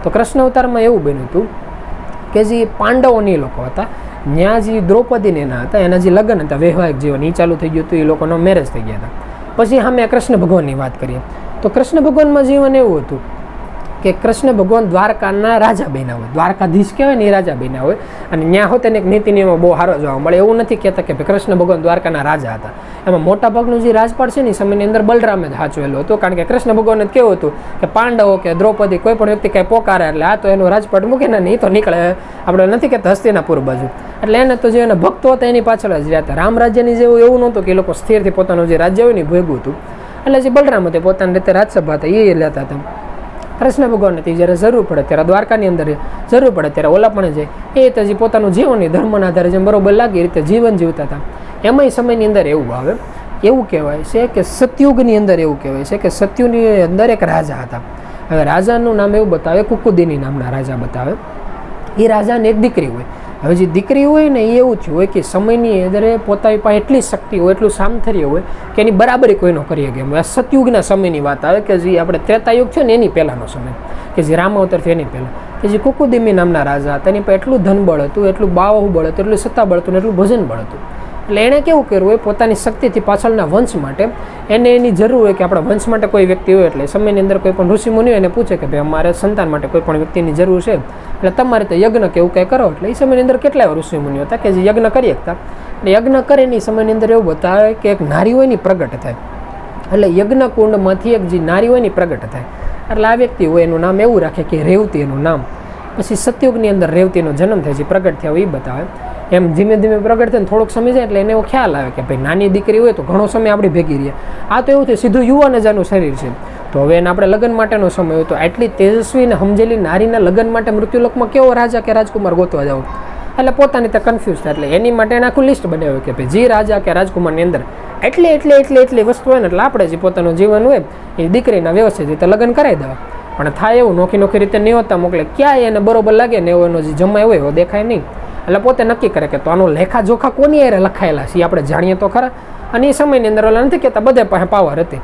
તો કૃષ્ણ અવતારમાં એવું બન્યું હતું કે જે પાંડવોની લોકો હતા, ત્યાં જે દ્રૌપદીને એના હતા, એના જે લગ્ન હતા, વૈવાહિક જીવન એ ચાલુ થઈ ગયું હતું, એ લોકોનો મેરેજ થઈ ગયા હતા. પછી અમે કૃષ્ણ ભગવાનની વાત કરીએ તો કૃષ્ણ ભગવાનમાં જીવન એવું હતું કે કૃષ્ણ ભગવાન દ્વારકાના રાજા બન્યા હોય, દ્વારકાધીશ કહેવાય ને એ રાજા બન્યા હોય. અને ત્યાં હોતે એક નીતિ નિયમો બહુ સારો જોવા મળે. એવું નથી કહેતા કે કૃષ્ણ ભગવાન દ્વારકાના રાજા હતા. એમાં મોટા ભાગનું જે રાજપાટ છે ને એ સમયની અંદર બલરામે જ સાચવેલું હતું, કારણ કે કૃષ્ણ ભગવાનને કેવું હતું કે પાંડવો કે દ્રૌપદી કોઈ પણ વ્યક્તિ કાંઈ પોકારે એટલે આ તો એનો રાજપાટ મૂકે ને એ તો નીકળે. આપણે નથી કહેતા હસ્તિનાપુર બાજુ. એટલે એને તો જે એના ભક્તો હતા એની પાછળ જ રહ્યા હતા. રામ રાજ્યની જેવું એવું નહોતું કે એ લોકો સ્થિરથી પોતાનું જે રાજ્ય હોય ને ભેગું હતું. એટલે જે બલરામ હતી પોતાની રીતે રાજસભા હતા એ લેતા હતા. કૃષ્ણ ભગવાનને જ્યારે જરૂર પડે ત્યારે દ્વારકાની અંદર જરૂર પડે ત્યારે ઓલા પણ જાય એ તો જે પોતાનું જીવનની ધર્મના આધારે જેમ બરોબર લાગે એ રીતે જીવન જીવતા હતા. એમાંય સમયની અંદર એવું આવે, એવું કહેવાય છે કે સતયુગની અંદર એવું કહેવાય છે કે સતયુગની અંદર એક રાજા હતા. હવે રાજાનું નામ એવું બતાવે, કુકુદિની નામના રાજા બતાવે. એ રાજાને એક દીકરી હોય. હવે જે દીકરી હોય ને એ એવું થયું હોય કે સમયની અંદર પોતાની પાસે એટલી શક્તિ હોય, એટલું સામથર્ય હોય કે એની બરાબરી કોઈનો કરી શકે એમ. આ સતયુગના સમયની વાત આવે કે જે આપણે ત્રેતાયુગ છે ને એની પહેલાંનો સમય, કે જે રામ અવતારથી એની પહેલાં, કે જે કુકુદિમી નામના રાજા હતા. એની પાસે એટલું ધનબળ હતું, એટલું બાહુબળ હતું, એટલું સત્તાબળ હતું ને એટલું ભજન બળ હતું. એટલે એણે કેવું કર્યું હોય, પોતાની શક્તિથી પાછળના વંશ માટે એને એની જરૂર હોય કે આપણા વંશ માટે કોઈ વ્યક્તિ હોય. એટલે સમયની અંદર કોઈ પણ ઋષિમુનિ એને પૂછે કે ભાઈ અમારે સંતાન માટે કોઈ પણ વ્યક્તિની જરૂર છે, એટલે તમારે તો યજ્ઞ કે એવું કંઈ કરો. એટલે એ સમયની અંદર કેટલા એવા ઋષિમુનિઓ હતા કે જે યજ્ઞ કરી શકતા. એટલે યજ્ઞ કરીને એ સમયની અંદર એવું બતાવે કે એક નારી હોય ની પ્રગટ થાય. એટલે યજ્ઞ કુંડમાંથી એક જે નારી હોય ની પ્રગટ થાય. એટલે આ વ્યક્તિ હોય એનું નામ એવું રાખે કે રેવતી એનું નામ. પછી સતયુગની અંદર રેવતીનો જન્મ થાય છે, પ્રગટ થયા હોય એ બતાવે. એમ ધીમે ધીમે પ્રગટ થઈને થોડોક સમય જાય એટલે એને એવો ખ્યાલ આવે કે ભાઈ નાની દીકરી હોય તો ઘણો સમય આપણી ભેગી રહીએ. આ તો એવું છે સીધું યુવાન જ આનું શરીર છે, તો હવે એને આપણે લગ્ન માટેનો સમય હોય તો આટલી તેજસ્વી અને સમજેલી નારીના લગ્ન માટે મૃત્યુલોકમાં કેવો રાજા કે રાજકુમાર ગોતવા જાવ. એટલે પોતાની તે કન્ફ્યુઝ થાય. એટલે એની માટે આખું લિસ્ટ બનાવ્યું કે ભાઈ જે રાજા કે રાજકુમારની અંદર એટલી વસ્તુ હોય ને એટલે આપણે જે પોતાનું જીવન હોય એ દીકરીના વ્યવસ્થિત રીતે લગ્ન કરાવી દેવા. પણ થાય એવું નોખી રીતે નહીં હોતા મોકલે, ક્યાંય એને બરોબર લાગે ને એવો એનો જે જમાય હોય એવો દેખાય નહીં. એટલે પોતે નક્કી કરે કે તો આનો લેખાજોખા કોની યારે લખાયેલા છે આપણે જાણીએ તો ખરા. અને એ સમયની અંદર ઓલા નથી કહેતા બધે પાસે પાવર હતી.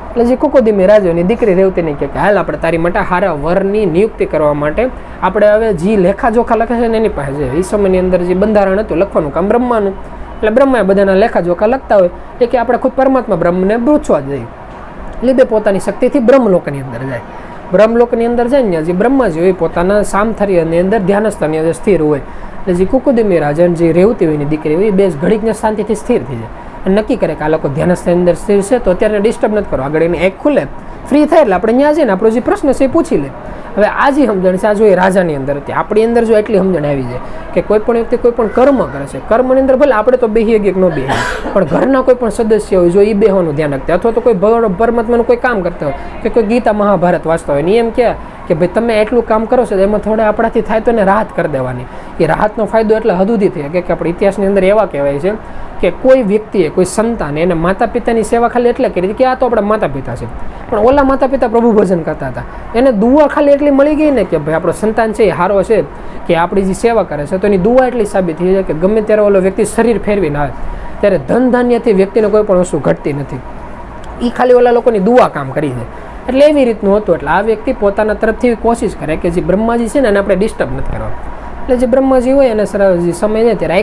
એટલે જે કુકુદિમી રાજાની દીકરી રેવતીને કહે કે હાલ આપણે તારી માટે હારા વરની નિયુક્તિ કરવા માટે આપણે હવે જે લેખાજોખા લખે છે ને એની પાસે છે. એ સમયની અંદર જે બંધારણ હતું લખવાનું કામ બ્રહ્માનું, એટલે બ્રહ્માએ બધાના લેખાજોખા લખતા હોય એ કે આપણે ખુદ પરમાત્મા બ્રહ્મને પૂછવા જઈએ. લીધે પોતાની શક્તિથી બ્રહ્મલોકની અંદર જાય. બ્રહ્મલોકની અંદર જાય ને જે બ્રહ્માજી હોય પોતાના સામથર્યની અંદર ધ્યાનસ્થાનની અંદર સ્થિર હોય. એટલે જે કુકુદિમી રાજા જે રેવતી હોય ની દીકરી હોય એ બે ઘડીકને શાંતિથી સ્થિર થઈ જાય અને નક્કી કરે કે આ લોકો ધ્યાનસ્થાનની અંદર સ્થિર છે તો અત્યારે ડિસ્ટર્બ નથી કરો. આગળ એની એક ખુલે ફ્રી થાય એટલે આપણે ત્યાં જઈને આપણો જે પ્રશ્ન છે એ પૂછી લે. હવે આ જે સમજણ છે આ જો એ રાજાની અંદર હતી, આપણી અંદર જો એટલી સમજણ આવી જાય કે કોઈ પણ વ્યક્તિ કોઈ પણ કર્મ કરે છે, કર્મની અંદર ભલે આપણે તો બેહીએ કે ન બેહીએ, પણ ઘરના કોઈ પણ સદસ્ય હોય જો એ બેહવાનું ધ્યાન રાખતા અથવા તો કોઈ પરમાત્માનું કોઈ કામ કરતા હોય કે કોઈ ગીતા મહાભારત વાંચતા હોય ને એમ કે ભાઈ તમે એટલું કામ કરો છો એમાં થોડા આપણાથી થાય તો એને રાહત કરી દેવાની. એ રાહતનો ફાયદો એટલે હદ સુધી થઈ કે આપણે ઇતિહાસની અંદર એવા કહેવાય છે કે કોઈ વ્યક્તિએ કોઈ સંતાન એને માતા પિતાની સેવા ખાલી એટલે કરી કે આ તો આપણા માતા પિતા છે, પણ ઓલા માતા પિતા પ્રભુ ભજન કરતા હતા. એને દુઆ ખાલી એટલી મળી ગઈ ને કે ભાઈ આપણો સંતાન છે એ સારો છે કે આપણી જે સેવા કરે છે તો એની દુઆ એટલી સાબિત થઈ જાય કે ગમે ત્યારે ઓલો વ્યક્તિ શરીર ફેરવીને આવે ત્યારે ધન ધાન્યથી વ્યક્તિને કોઈ પણ વસ્તુ ઘટતી નથી. એ ખાલી ઓલા લોકોની દુઆ કામ કરી છે. એટલે એવી રીતનું હતું. એટલે આ વ્યક્તિ પોતાના તરફથી કોશિશ કરે કે જે બ્રહ્માજી છે ને એને આપણે ડિસ્ટર્બ નથી કરવા. એટલે જે બ્રહ્માજી હોય એને જે સમય જાય ત્યારે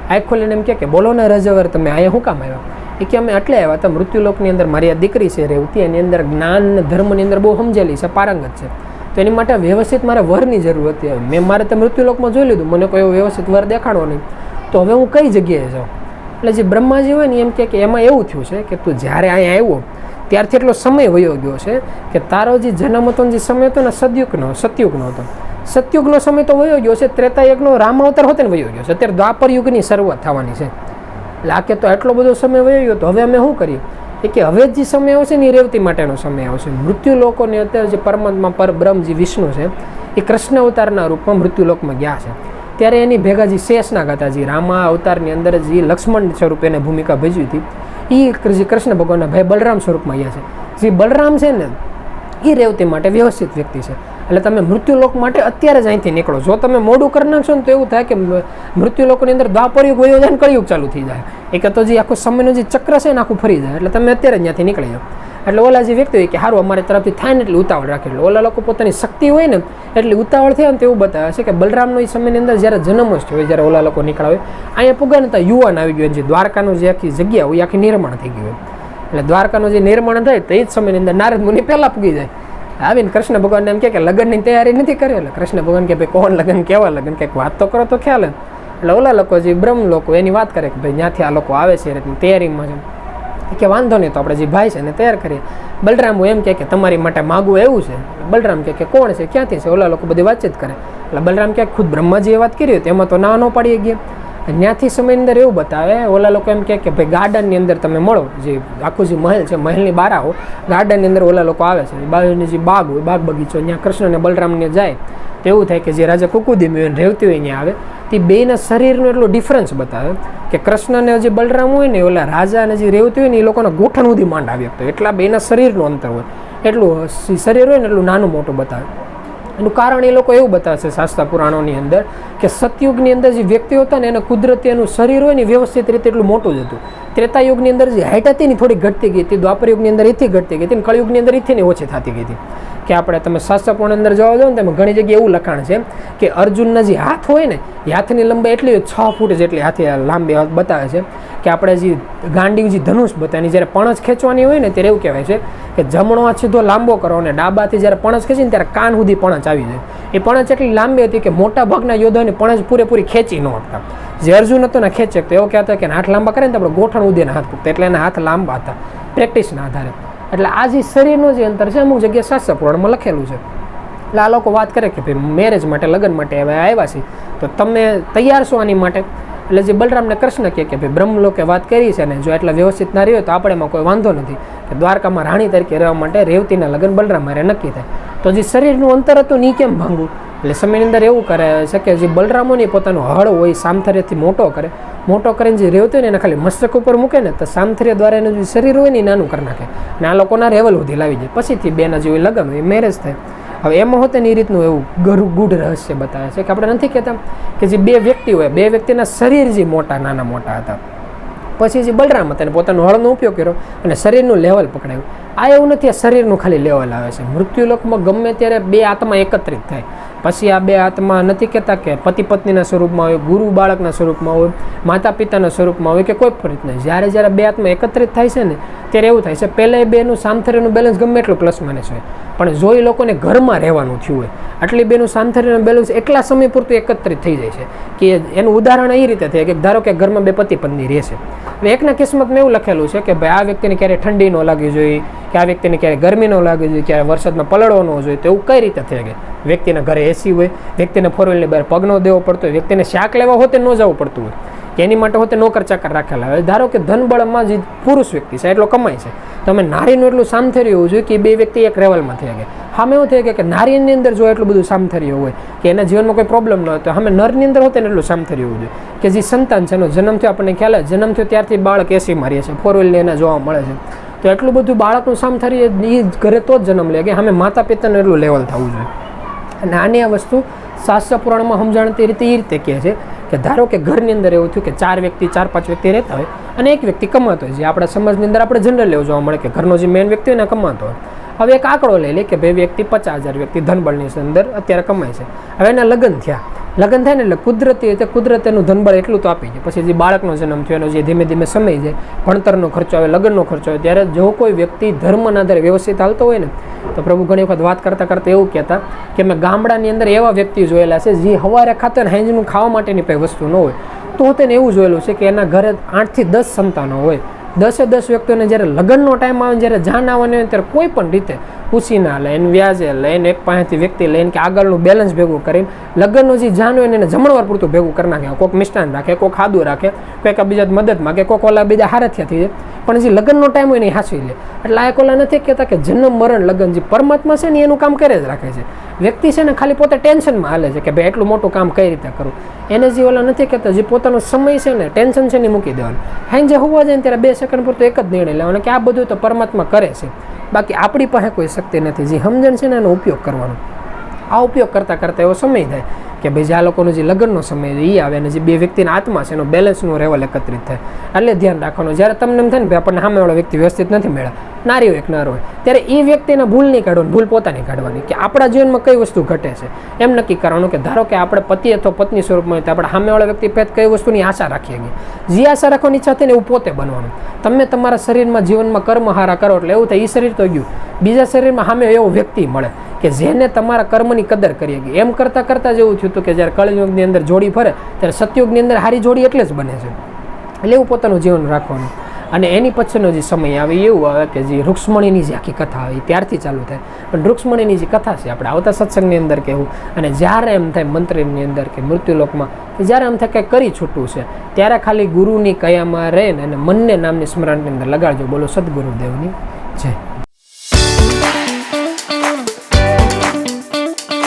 આંખ ખોલીને એમ કે બોલો ને રજવર તમે અહીંયા શું કામ આવ્યા? એ કે અમે એટલે આવ્યા હતા મૃત્યુલોકની અંદર મારી આ દીકરી છે રેવતી, એની અંદર જ્ઞાન ધર્મની અંદર બહુ સમજેલી છે, પારંગત છે, તો એની માટે વ્યવસ્થિત મારે વરની જરૂર હતી. મેં મારે તો મૃત્યુલોકમાં જોઈ લીધું, મને કોઈ વ્યવસ્થિત વર દેખાડવો નહીં, તો હવે હું કઈ જગ્યાએ જાઉં? એટલે જે બ્રહ્માજી હોય ને એમ કે એમાં એવું થયું છે કે તું જ્યારે અહીંયા આવ્યો ત્યારથી એટલો સમય વયો ગયો છે કે તારો જે જન્મ હતો જે સમય હતો ને સતયુગનો હતો. સતયુગનો સમય તો વયો ગયો છે, ત્રેતાયુગનો રામ અવતાર હોતે ને વયો ગયો છે, અત્યારે દ્વાપર યુગની શરૂઆત થવાની છે. એટલે આ કે તો એટલો બધો સમય વયો ગયો તો હવે અમે શું કરીએ? એ કે હવે જે સમય આવશે ને એ રેવતી માટેનો સમય આવશે. મૃત્યુ લોકોની અત્યારે જે પરમાત્મા પરબ્રહ્મ જે વિષ્ણુ છે એ કૃષ્ણ અવતારના રૂપમાં મૃત્યુલોકમાં ગયા છે. ત્યારે એની ભેગા જે શેષનાગ હતા, જે રામા અવતારની અંદર જે લક્ષ્મણ સ્વરૂપે એને ભૂમિકા ભજવી હતી, એ કૃષ્ણ ભગવાનના ભાઈ બલરામ સ્વરૂપમાં ગયા છે. જે બલરામ છે ને એ રેવતી માટે વ્યવસ્થિત વ્યક્તિ છે. એટલે તમે મૃત્યુલોક માટે અત્યારે જ અહીંથી નીકળો. જો તમે મોડું કરી નાખશો ને તો એવું થાય કે મૃત્યુલોકની અંદર દ્વાપરયુગ વયો જાય ને કળિયુગ ચાલુ થઈ જાય. એક તો જે આખું સમયનું જે ચક્ર છે ને આખું ફરી જાય. એટલે તમે અત્યારે જ ત્યાંથી નીકળી જાઓ. એટલે ઓલા જે વ્યક્તિ હોય કે સારું અમારે તરફથી થાય ને એટલે ઉતાવળ રાખે. એટલે ઓલા લોકો પોતાની શક્તિ હોય ને એટલે ઉતાવળ થાય ને તેવું બતાવે છે કે બલરામનો એ સમયની અંદર જ્યારે જન્માષ્ટમી હોય, જ્યારે ઓલા લોકો નીકળ્યા હોય, અહીંયા પુગા ને ત્યાં યુવાન આવી ગયો, જે દ્વારકાનું જે આખી જગ્યા હોય આખી નિર્માણ થઈ ગયું હોય. એટલે દ્વારકાનું જે નિર્માણ થાય તો એ જ સમયની અંદર નારદ મુનિ પહેલાં પૂગી જાય. આવીને કૃષ્ણ ભગવાનને એમ કે લગ્નની તૈયારી નથી કરી. એટલે કૃષ્ણ ભગવાન કે ભાઈ કોણ લગ્ન, કેવા લગ્ન, કંઈક વાત તો કરો તો ખ્યાલ. એટલે ઓલા લોકો જે બ્રહ્મ લોકો એની વાત કરે કે ભાઈ ત્યાંથી આ લોકો આવે છે રીતની તૈયારીમાં છે કે વાંધો નહીં, તો આપણે જે ભાઈ છે એને તૈયાર કરીએ. બલરામ એમ કે તમારી માટે માગવું એવું છે. બલરામ કે કોણ છે, ક્યાંથી છે? ઓલા લોકો બધી વાતચીત કરે. એટલે બલરામ કે ખુદ બ્રહ્માજીએ વાત કરી હતી, એમાં તો ના ન પાડી ગયા. ત્યાંથી સમયની અંદર એવું બતાવે, ઓલા લોકો એમ કે ભાઈ ગાર્ડનની અંદર તમે મળો, જે આખું જે મહેલ છે મહેલની બારાઓ ગાર્ડનની અંદર ઓલા લોકો આવે છે, બાજુની જે બાગ હોય બાગ બગીચો, ત્યાં કૃષ્ણ અને બલરામને જાય તો એવું થાય કે જે રાજા કુકુદીમી રેવતી હોય ત્યાં આવે. તે બેના શરીરનો એટલો ડિફરન્સ બતાવે કે કૃષ્ણને જે બલરામ હોય ને ઓલા રાજા અને જે રેવતી હોય ને એ લોકોના ગોઠણ સુધી માંડ આવી શકતો, એટલા બેના શરીરનું અંતર હોય, એટલું શરીર હોય ને એટલું નાનું મોટું બતાવે. એનું કારણ એ લોકો એવું બતાવે છે શાસ્ત્ર પુરાણોની અંદર કે સતયુગની અંદર જે વ્યક્તિઓ હતા ને એને કુદરતી એનું શરીર હોય ને વ્યવસ્થિત રીતે એટલું મોટું જ હતું. ત્રેતાયુગની અંદર જે હાઈટ હતી ને થોડી ઘટતી ગઈ હતી, દ્વાપરયુગની અંદર એથી ઘટતી ગઈ હતી, કળયુગની અંદર એથી ઓછી થતી ગઈ હતી. કે આપણે તમે શાસ્ત્ર પુરાણ અંદર જોવા જાઓ ને તમે ઘણી જગ્યાએ એવું લખાણ છે કે અર્જુનના જે હાથ હોય ને એ હાથની લંબાઈ એટલી 6 ફૂટ જેટલી હાથી લાંબી બતાવે છે. કે આપણે જે ગાંડી જે ધનુષ બતાવીને જ્યારે પણજ ખેંચવાની હોય ને ત્યારે એવું કહેવાય છે કે જમણો હાથ સીધો લાંબો કરો અને ડાબાથી જ્યારે પણજ ખેંચીને ત્યારે કાન સુધી પણજ આવી જાય. એ પણજ એટલી લાંબી હતી કે મોટા ભાગના યોદ્ધાને પણજ પૂરેપૂરી ખેંચી ન શકતા. જે અર્જુન હતો ને ખેંચે તો એવું કહેતા કે હાથ લાંબા કરે ને તો આપણે ગોઠણ ઉદીને હાથ પૂરતા, એટલે એના હાથ લાંબા હતા પ્રેક્ટિસના આધારે. એટલે આ જે શરીરનો જે અંતર છે અમુક જગ્યાએ શાસ્ત્ર પુરાણમાં લખેલું છે. એટલે આ લોકો વાત કરે કે ભાઈ મેરેજ માટે લગ્ન માટે હવે આવ્યા છે તો તમે તૈયાર છો આની માટે? એટલે જે બલરામને કૃષ્ણ કહે કે ભાઈ બ્રહ્મલોકે વાત કરી છે ને જો એટલા વ્યવસ્થિત ના રહ્યો તો આપણેમાં કોઈ વાંધો નથી કે દ્વારકામાં રાણી તરીકે રહેવા માટે રેવતીના લગ્ન બલરામ મારે નક્કી થાય. તો જે શરીરનું અંતર હતું ને એ કેમ ભાંગવું? એટલે સમયની અંદર એવું કરે છે કે જે બલરામોની પોતાનો હળ હોય સામથર્યથી મોટો કરીને જે રેવતી હોય ને એને ખાલી મસ્તક ઉપર મૂકે ને તો સામથર્ય દ્વારા એનું જે શરીર હોય ને એ નાનું કરી નાખે અને આ લોકોના રેવલ સુધી લાવી જાય. પછીથી બેના જેવું લગ્ન હોય મેરેજ થાય. હવે એમાં હોતે ને એ રીતનું એવું ગૂઢ રહસ્ય બતાવે છે કે આપણે નથી કહેતા કે જે બે વ્યક્તિ હોય, બે વ્યક્તિના શરીર જે નાના મોટા હતા, પછી જે બલરામ હતા એને પોતાનો હળનો ઉપયોગ કર્યો અને શરીરનું લેવલ પકડાયું. આ એવું નથી, આ શરીરનું ખાલી લેવલ આવે છે. મૃત્યુલોકમાં ગમે ત્યારે બે આત્મા એકત્રિત થાય પછી આ બે આત્મા નથી કહેતા કે પતિ પત્નીના સ્વરૂપમાં હોય, ગુરુ બાળકના સ્વરૂપમાં હોય, માતા પિતાના સ્વરૂપમાં હોય કે કોઈ ફરીત નહીં. જ્યારે બે આત્મા એકત્રિત થાય છે ને ત્યારે એવું થાય છે પહેલાં એ બેનું સામથર્યનું બેલેન્સ ગમે એટલું પ્લસ માઇનસ હોય, પણ જો એ લોકોને ઘરમાં રહેવાનું થયું હોય આટલી બેનું સામથર્યનું બેલેન્સ એટલા સમય પૂરતું એકત્રિત થઈ જાય છે કે એનું ઉદાહરણ એ રીતે થાય કે ધારો કે ઘરમાં બે પતિ પત્ની રહેશે. હવે એકના કિસ્મતમાં એવું લખેલું છે કે ભાઈ આ વ્યક્તિને ક્યારે ઠંડી ન લાગવી જોઈએ, કે આ વ્યક્તિને ક્યારે ગરમી ન લાગવી જોઈએ, ક્યારે વરસાદમાં પલળવો ન જોઈએ. તો એવું કઈ રીતે થઈ ગયું? વ્યક્તિના ઘરે એસી હોય, વ્યક્તિને ફોરવ્હીલની બહાર પગ ન દેવો પડતો હોય, વ્યક્તિને શાક લેવા હોતે ન જવું પડતું હોય, કે એની માટે હોતે નોકર ચાકર રાખેલા હોય. ધારો કે ધનબળમાં જે પુરુષ વ્યક્તિ છે એટલો કમાય છે તો અમે નારીનું એટલું સામથર્ય હોવું જોઈએ કે બે વ્યક્તિ એક લેવલમાં થઈ ગયા. સામે એવું થઈ કે નારીની અંદર જો એટલું બધું સામથર્ય હોય કે એના જીવનમાં કોઈ પ્રોબ્લેમ ન હોય તો અમે નરની અંદર હોતે ને એટલું સામથર્ય હોવું જોઈએ કે જે સંતાન છે એનો જન્મ થયો આપણને ખ્યાલ જન્મ થયો ત્યારથી બાળક એસી મારીએ છે, ફોરવ્હીલને એના જોવા મળે છે. તો એટલું બધું બાળકનું સામથર્ય એ ઘરે તો જ જન્મ લે કે અમે માતા પિતાનું એટલું લેવલ થવું જોઈએ. અને આની આ વસ્તુ શાસ્ત્ર પુરાણમાં સમજાણતી રીતે એ રીતે કહે છે કે ધારો કે ઘરની અંદર એવું થયું કે 4-5 વ્યક્તિ રહેતા હોય અને એક વ્યક્તિ કમાતો હોય. જે આપણા સમાજની અંદર આપણે જનરલ એવું જોવા મળે કે ઘરનો જે મેઇન વ્યક્તિ હોય ને કમાતો હોય. હવે એક આંકડો લઈ લે કે બે વ્યક્તિ 50,000 વ્યક્તિ ધનબળની અંદર અત્યારે કમાય છે. હવે એના લગ્ન થાય ને એટલે કુદરતીનું ધનબળ એટલું તો આપી જાય. પછી જે બાળકનો જન્મ થયો એનો જે ધીમે ધીમે સમય જાય, ભણતરનો ખર્ચો આવે, લગ્નનો ખર્ચો આવે, ત્યારે જો કોઈ વ્યક્તિ ધર્મના આધારે વ્યવસ્થિત હાલતો હોય ને તો પ્રભુ ઘણી વખત વાત કરતાં એવું કહેતા કે મેં ગામડાની અંદર એવા વ્યક્તિ જોયેલા છે જે સવારે ખાતા ને સાંજનું ખાવા માટેની કંઈ વસ્તુ ન હોય તો તેને એવું જોયેલું છે કે એના ઘરે 8 થી 10 સંતાનો હોય. 10 વ્યક્તિઓને જ્યારે લગ્નનો ટાઈમ આવે જ્યારે જાન આવવાની હોય ત્યારે કોઈ પણ રીતે ઉછીના લઈને વ્યાજે લઈને એક પાસેથી વ્યક્તિ લઈને કે આગળનું બેલેન્સ ભેગું કરીને લગ્નનું જે જાન હોય એને જમણવાર પૂરતું ભેગું કરી નાખે. કોઈક મિષ્ટાન રાખે, કોઈક ખાધું રાખે, કોઈક બીજા મદદ માગે, કોઈક ઓલા બીજા હારથિયા થઈ જાય, પણ જે લગ્નનો ટાઈમ હોય એને હાંસવી લે. એટલે આ ઓલા નથી કહેતા કે જન્મ મરણ લગ્ન જે પરમાત્મા છે ને એનું કામ કરે જ રાખે છે. વ્યક્તિ છે ને ખાલી પોતે ટેન્શનમાં હાલે છે કે ભાઈ એટલું મોટું કામ કઈ રીતે કરું. એને જે ઓલા નથી કહેતા જે પોતાનો સમય છે ને ટેન્શન છે ને મૂકી દેવાનું. હાઈ જે હોવા જાય ને ત્યારે 2 સેકન્ડ પૂરતો એક જ નિર્ણય લેવાનો કે આ બધું તો પરમાત્મા કરે છે, બાકી આપણી પાસે કોઈ શક્તિ નથી. જે સમજણ છે ને એનો ઉપયોગ કરવાનો. આ ઉપયોગ કરતાં કરતાં એવો સમય થાય કે ભાઈ જે આ લોકોનો જે લગ્નનો સમય છે એ આવે અને જે બે વ્યક્તિના આત્મા છે એનો બેલેન્સનો લેવલ એકત્રિત થાય. એટલે ધ્યાન રાખવાનું. જ્યારે તમને એમ થાય ને ભાઈ આપણને સામેવાળો વ્યક્તિ વ્યવસ્થિત નથી મળ્યા, નારી હોય એક નર હોય, ત્યારે એ વ્યક્તિને ભૂલ નહીં કાઢવાની, ભૂલ પોતાની કાઢવાની કે આપણા જીવનમાં કઈ વસ્તુ ઘટે છે એમ નક્કી કરવાનું કે ધારો કે આપણે પતિ અથવા પત્ની સ્વરૂપમાં હોય તો આપણે સામેવાળા વ્યક્તિ પહેલાં કઈ વસ્તુની આશા રાખીએ છીએ. જે આશા રાખવાની ઈચ્છા થાય ને એવું પોતે બનવાનું. તમે તમારા શરીરમાં જીવનમાં કર્મ હારા કરો એટલે એવું થાય એ શરીર તો ગયું, બીજા શરીરમાં સામે એવો વ્યક્તિ મળે કે જેને તમારા કર્મની કદર કરી ગઈ. એમ કરતાં કરતાં જ એવું થયું હતું કે જ્યારે કળયુગની અંદર જોડી ફરે ત્યારે સતયુગની અંદર હારી જોડી એટલે જ બને છે. એટલે એવું પોતાનું જીવન રાખવાનું. અને એની પછીનો જે સમય આવે એવું આવે કે જે રૂક્ષ્મણીની જે આખી કથા આવે એ ત્યારથી ચાલુ થાય. પણ રૂક્ષ્મણીની જે કથા છે આપણે આવતા સત્સંગની અંદર કહેવું, અને જ્યારે એમ થાય મંત્રની અંદર કે મૃત્યુલોકમાં જ્યારે એમ થાય કંઈ કરી છૂટવું છે ત્યારે ખાલી ગુરુની કયામાં રહીને અને મનને નામની સ્મરણની અંદર લગાડજો. બોલો સદગુરુદેવની જય.